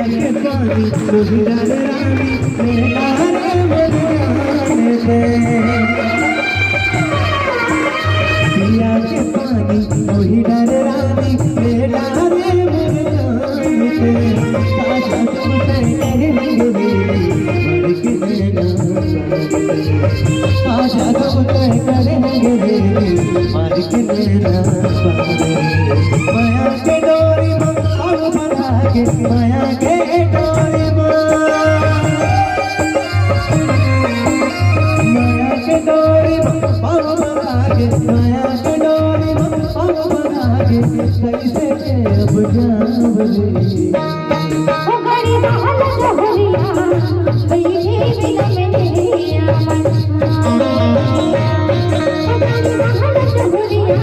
के पानी वही डर रानी मेरा रे मरने दे। पिया के पानी वही डर रानी मेरा रे मरने दे। आजा तुम तय करेंगे मर के नैना आजा तुम तय करेंगे मर के नैना माया के डोरी में अब बना के माया के डोरी में माया के डोरी में अब बना के माया के डोरी में अब बना के कैसे अब जाऊंगी ओ गरीब हाल जोहरिया भई बिना मेरे आमन ओ गरीब हाल जोहरिया